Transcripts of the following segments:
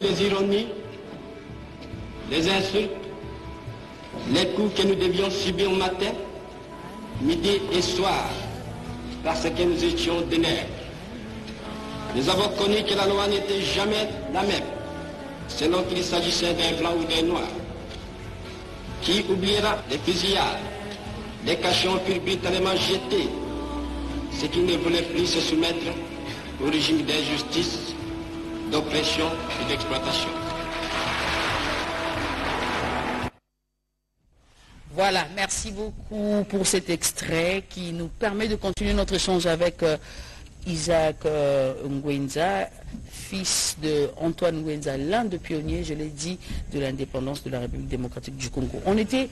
Les ironies, les insultes, les coups que nous devions subir matin, midi et soir, parce que nous étions des nègres. Nous avons connu que la loi n'était jamais la même, selon qu'il s'agissait d'un blanc ou d'un noir. Qui oubliera les fusillades, les cachons furent brutalement jetés, ceux qui ne voulaient plus se soumettre au régime d'injustice, d'oppression et d'exploitation. Voilà, merci beaucoup pour cet extrait qui nous permet de continuer notre échange avec Isaac Ngwenza, fils de Antoine Ngwenza, l'un des pionniers, je l'ai dit, de l'indépendance de la République démocratique du Congo. On était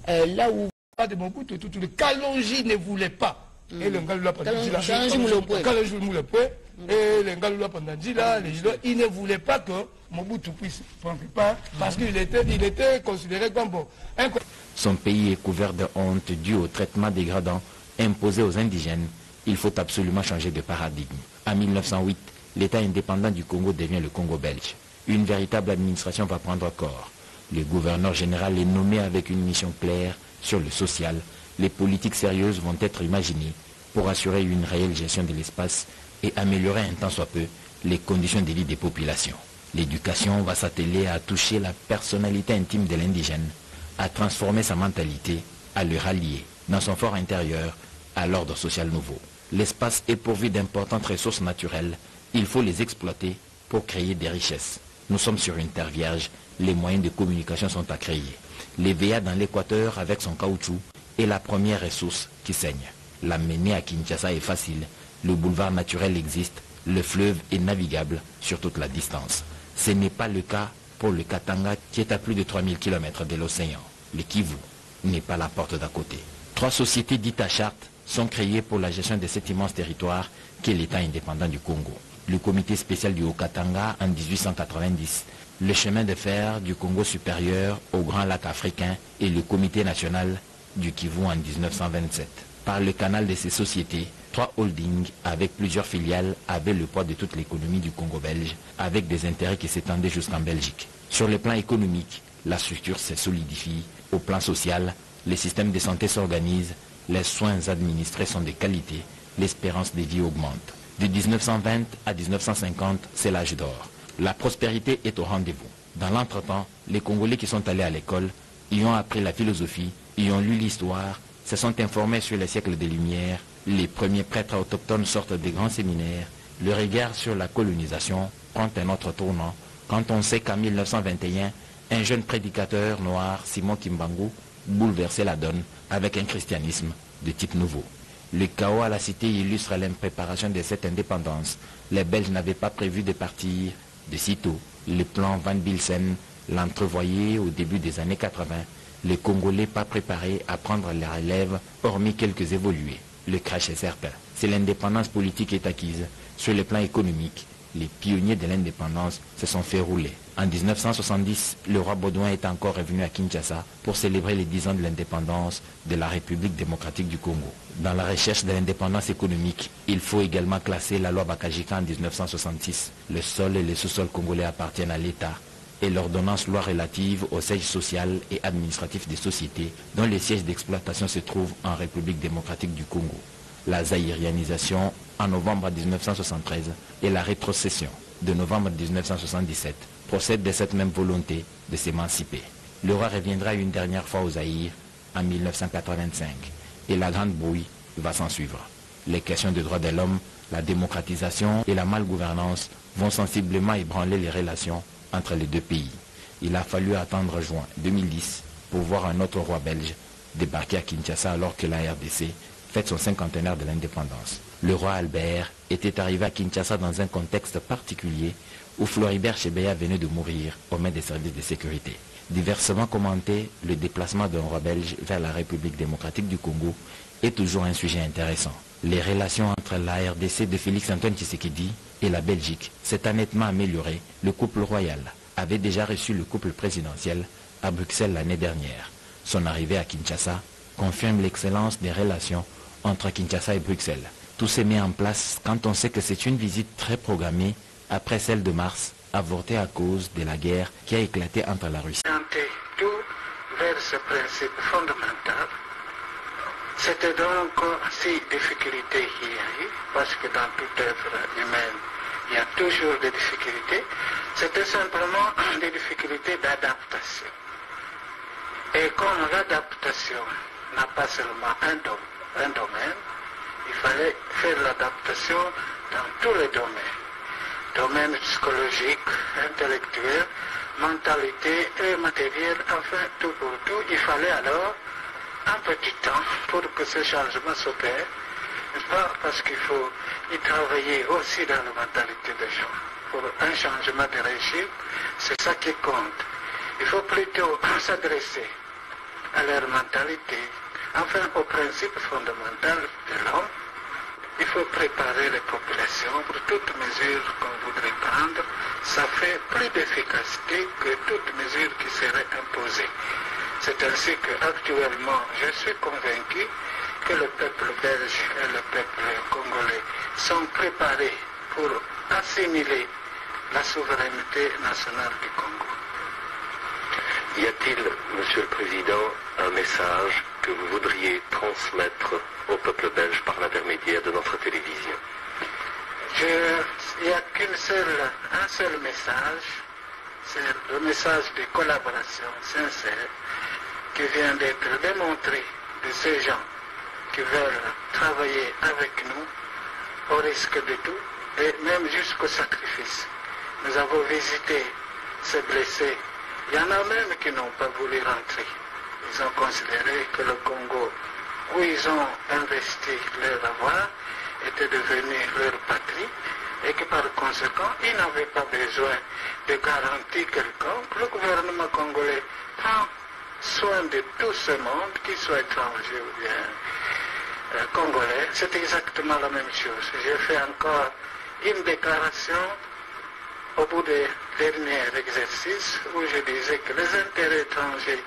là où... de Mobutu, tout le Kalonji ne voulait pas. Et le Ngalula Pandandila, et le Ngalula Pandandila, il ne voulait pas que Mobutu puisse prendre part parce qu'il était considéré comme bon. Son pays est couvert de honte due au traitement dégradant imposé aux indigènes. Il faut absolument changer de paradigme. En 1908, l'État indépendant du Congo devient le Congo belge. Une véritable administration va prendre corps. Le gouverneur général est nommé avec une mission claire sur le social. Les politiques sérieuses vont être imaginées pour assurer une réelle gestion de l'espace et améliorer un tant soit peu les conditions de vie des populations. L'éducation va s'atteler à toucher la personnalité intime de l'indigène, à transformer sa mentalité, à le rallier dans son fort intérieur à l'ordre social nouveau. L'espace est pourvu d'importantes ressources naturelles. Il faut les exploiter pour créer des richesses. Nous sommes sur une terre vierge. Les moyens de communication sont à créer. L'EVA dans l'équateur avec son caoutchouc est la première ressource qui saigne. L'amener à Kinshasa est facile. Le boulevard naturel existe. Le fleuve est navigable sur toute la distance. Ce n'est pas le cas pour le Katanga qui est à plus de 3000 km de l'océan. Le Kivu n'est pas la porte d'à côté. 3 sociétés dites à charte sont créées pour la gestion de cet immense territoire qu'est l'État indépendant du Congo. Le comité spécial du Haut-Katanga en 1890, le chemin de fer du Congo supérieur au Grand Lac africain et le comité national du Kivu en 1927. Par le canal de ces sociétés, 3 holdings avec plusieurs filiales avaient le poids de toute l'économie du Congo belge, avec des intérêts qui s'étendaient jusqu'en Belgique. Sur le plan économique, la structure se solidifie. Au plan social, les systèmes de santé s'organisent, les soins administrés sont de qualité, l'espérance de vie augmente. De 1920 à 1950, c'est l'âge d'or. La prospérité est au rendez-vous. Dans l'entretemps, les Congolais qui sont allés à l'école y ont appris la philosophie, y ont lu l'histoire, se sont informés sur les siècles des Lumières. Les premiers prêtres autochtones sortent des grands séminaires. Le regard sur la colonisation prend un autre tournant quand on sait qu'en 1921, un jeune prédicateur noir, Simon Kimbangu, bouleversait la donne avec un christianisme de type nouveau. Le chaos à la cité illustre l'impréparation de cette indépendance. Les Belges n'avaient pas prévu de partir de sitôt. Le plan Van Bilsen l'entrevoyait au début des années 80. Les Congolais pas préparés à prendre la relève, hormis quelques évolués. Le crash est certain. Si l'indépendance politique est acquise, sur le plan économique, les pionniers de l'indépendance se sont fait rouler. En 1970, le roi Baudouin est encore revenu à Kinshasa pour célébrer les 10 ans de l'indépendance de la République démocratique du Congo. Dans la recherche de l'indépendance économique, il faut également classer la loi Bakajika en 1966. Le sol et le sous-sol congolais appartiennent à l'État et l'ordonnance loi relative au siège social et administratif des sociétés dont les sièges d'exploitation se trouvent en République démocratique du Congo. La zaïrianisation en novembre 1973 et la rétrocession de novembre 1977 procèdent de cette même volonté de s'émanciper. Le roi reviendra une dernière fois au Zaïre en 1985 et la grande brouille va s'en suivre. Les questions de droits de l'homme, la démocratisation et la malgouvernance vont sensiblement ébranler les relations entre les deux pays. Il a fallu attendre juin 2010 pour voir un autre roi belge débarquer à Kinshasa alors que la RDC fête son 50e de l'indépendance. Le roi Albert était arrivé à Kinshasa dans un contexte particulier où Floribert Chebeya venait de mourir aux mains des services de sécurité. Diversement commenté, le déplacement d'un roi belge vers la République démocratique du Congo est toujours un sujet intéressant. Les relations entre la RDC de Félix-Antoine Tshisekedi et la Belgique s'est nettement améliorée. Le couple royal avait déjà reçu le couple présidentiel à Bruxelles l'année dernière. Son arrivée à Kinshasa confirme l'excellence des relations entre Kinshasa et Bruxelles. Tout s'est mis en place quand on sait que c'est une visite très programmée après celle de mars avorté à cause de la guerre qui a éclaté entre la Russie. Tout vers ce principe fondamental. C'était donc ces difficultés qu'il y a eu, parce que dans toute œuvre humaine, il y a toujours des difficultés. C'était simplement des difficultés d'adaptation. Et comme l'adaptation n'a pas seulement un domaine, il fallait faire l'adaptation dans tous les domaines. Domaine psychologique, intellectuel, mentalité et matériel, enfin tout pour tout. Il fallait alors un petit temps pour que ce changement s'opère, parce qu'il faut y travailler aussi dans la mentalité des gens. Pour un changement de régime, c'est ça qui compte. Il faut plutôt s'adresser à leur mentalité, enfin au principe fondamental de l'homme. Il faut préparer les populations pour toute mesure qu'on voudrait prendre. Ça fait plus d'efficacité que toute mesure qui serait imposée. C'est ainsi qu'actuellement, je suis convaincu que le peuple belge et le peuple congolais sont préparés pour assimiler la souveraineté nationale du Congo. Y a-t-il, Monsieur le Président, un message que vous voudriez transmettre au peuple belge par l'intermédiaire de notre télévision? Il n'y a un seul message, c'est le message de collaboration sincère qui vient d'être démontré de ces gens qui veulent travailler avec nous au risque de tout et même jusqu'au sacrifice. Nous avons visité ces blessés. Il y en a même qui n'ont pas voulu rentrer. Ils ont considéré que le Congo, où ils ont investi leur avoir, était devenu leur patrie et que par conséquent, ils n'avaient pas besoin de garantie quelconque. Le gouvernement congolais prend soin de tout ce monde, qu'il soit étranger ou bien congolais. C'est exactement la même chose. J'ai fait encore une déclaration au bout des derniers exercices où je disais que les intérêts étrangers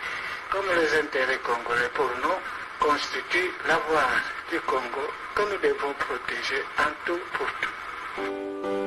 comme les intérêts congolais pour nous constituent l'avoir du Congo que nous devons protéger en tout pour tout.